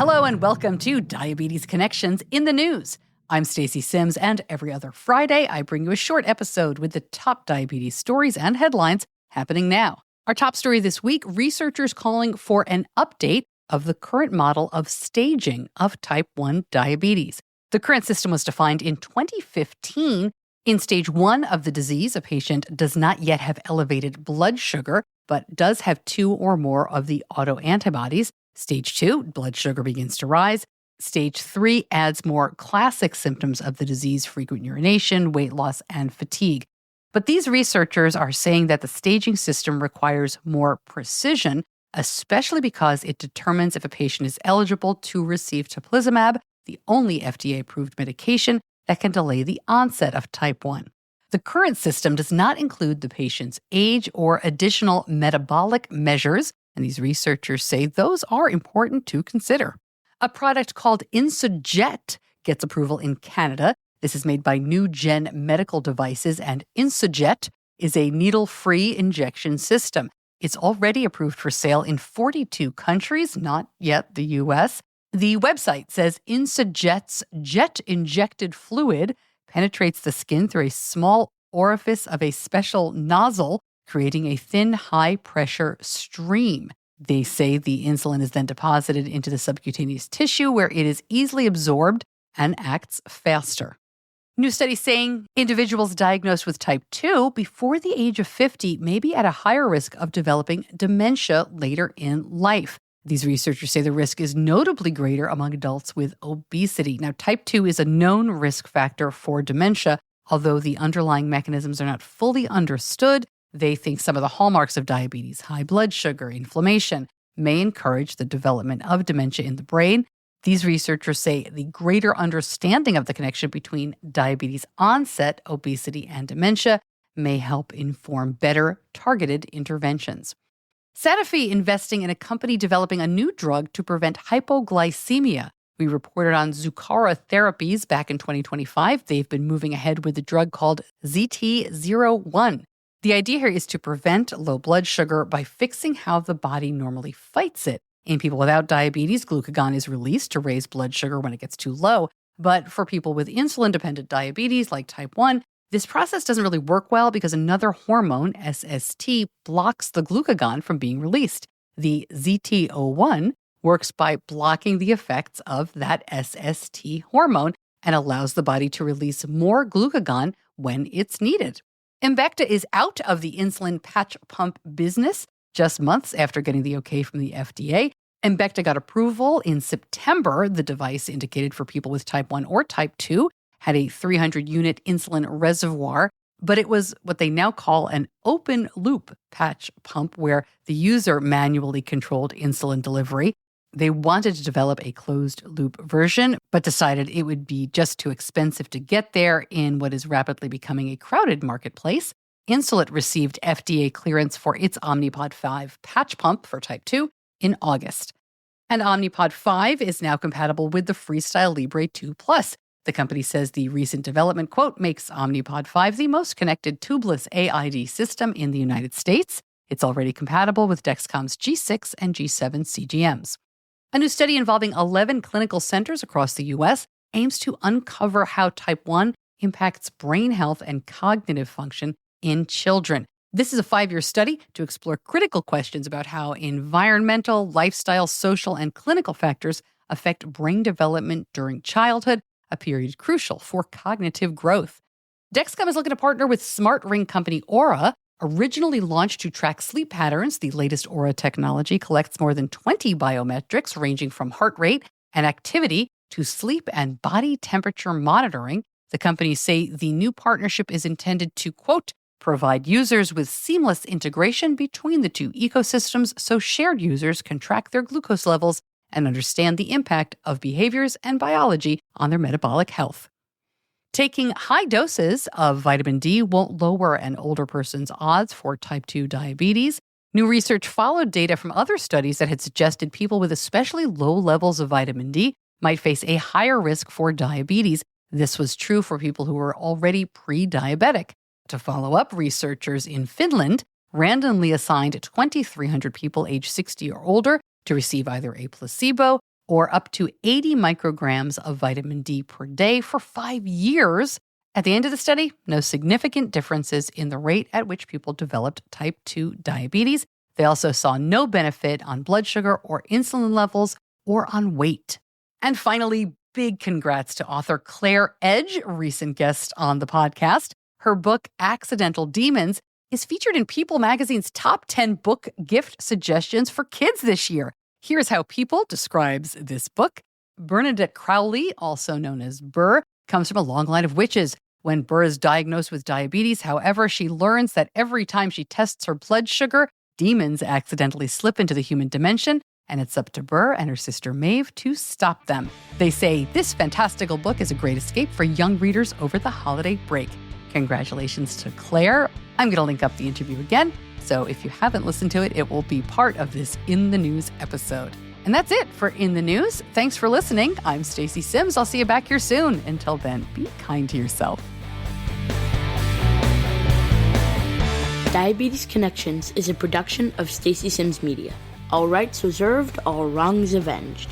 Hello and welcome to Diabetes Connections in the News. I'm Stacey Sims, and every other Friday, I bring you a short episode with the top diabetes stories and headlines happening now. Our top story this week, researchers calling for an update of the current model of staging of type 1 diabetes. The current system was defined in 2015. In stage 1 of the disease, a patient does not yet have elevated blood sugar, but does have 2 or more of the autoantibodies. Stage 2, blood sugar begins to rise. Stage 3 adds more classic symptoms of the disease, frequent urination, weight loss, and fatigue. But these researchers are saying that the staging system requires more precision, especially because it determines if a patient is eligible to receive teplizumab, the only FDA-approved medication that can delay the onset of type 1. The current system does not include the patient's age or additional metabolic measures, and these researchers say those are important to consider. A product called InsuJet gets approval in Canada. This is made by New Gen Medical Devices, and InsuJet is a needle-free injection system. It's already approved for sale in 42 countries, not yet the U.S. The website says InsuJet's jet-injected fluid penetrates the skin through a small orifice of a special nozzle, creating a thin, high-pressure stream. They say the insulin is then deposited into the subcutaneous tissue where it is easily absorbed and acts faster. New studies saying individuals diagnosed with type 2 before the age of 50 may be at a higher risk of developing dementia later in life. These researchers say the risk is notably greater among adults with obesity. Now, type 2 is a known risk factor for dementia, although the underlying mechanisms are not fully understood. They think some of the hallmarks of diabetes, high blood sugar, inflammation, may encourage the development of dementia in the brain. These researchers say the greater understanding of the connection between diabetes onset, obesity, and dementia may help inform better targeted interventions. Sanofi investing in a company developing a new drug to prevent hypoglycemia. We reported on Zuccara Therapies back in 2025. They've been moving ahead with a drug called ZT01. The idea here is to prevent low blood sugar by fixing how the body normally fights it. In people without diabetes, glucagon is released to raise blood sugar when it gets too low. But for people with insulin-dependent diabetes like type 1, this process doesn't really work well because another hormone, SST, blocks the glucagon from being released. The ZT01 works by blocking the effects of that SST hormone and allows the body to release more glucagon when it's needed. Embecta is out of the insulin patch pump business just months after getting the okay from the FDA. Embecta got approval in September. The device indicated for people with type 1 or type 2 had a 300-unit insulin reservoir, but it was what they now call an open-loop patch pump where the user manually controlled insulin delivery. They wanted to develop a closed-loop version, but decided it would be just too expensive to get there in what is rapidly becoming a crowded marketplace. Insulet received FDA clearance for its Omnipod 5 patch pump for type 2 in August. And Omnipod 5 is now compatible with the Freestyle Libre 2 Plus. The company says the recent development, quote, makes Omnipod 5 the most connected tubeless AID system in the United States. It's already compatible with Dexcom's G6 and G7 CGMs. A new study involving 11 clinical centers across the U.S. aims to uncover how type 1 impacts brain health and cognitive function in children. This is a 5-year study to explore critical questions about how environmental, lifestyle, social, and clinical factors affect brain development during childhood, a period crucial for cognitive growth. Dexcom is looking to partner with smart ring company Oura. Originally launched to track sleep patterns, the latest Oura technology collects more than 20 biometrics ranging from heart rate and activity to sleep and body temperature monitoring. The companies say the new partnership is intended to, quote, provide users with seamless integration between the two ecosystems so shared users can track their glucose levels and understand the impact of behaviors and biology on their metabolic health. Taking high doses of vitamin D won't lower an older person's odds for type 2 diabetes. New research followed data from other studies that had suggested people with especially low levels of vitamin D might face a higher risk for diabetes. This was true for people who were already pre-diabetic. To follow up, researchers in Finland randomly assigned 2,300 people aged 60 or older to receive either a placebo or up to 80 micrograms of vitamin D per day for 5 years. At the end of the study, no significant differences in the rate at which people developed type 2 diabetes. They also saw no benefit on blood sugar or insulin levels or on weight. And finally, big congrats to author Clare Edge, recent guest on the podcast. Her book, Accidental Demons, is featured in People magazine's top 10 book gift suggestions for kids this year. Here's how People describes this book. Bernadette Crowley, also known as Burr, comes from a long line of witches. When Burr is diagnosed with diabetes, however, she learns that every time she tests her blood sugar, demons accidentally slip into the human dimension, and it's up to Burr and her sister Maeve to stop them. They say this fantastical book is a great escape for young readers over the holiday break. Congratulations to Claire. I'm going to link up the interview again, so if you haven't listened to it, it will be part of this In the News episode. And that's it for In the News. Thanks for listening. I'm Stacey Sims. I'll see you back here soon. Until then, be kind to yourself. Diabetes Connections is a production of Stacey Sims Media. All rights reserved, all wrongs avenged.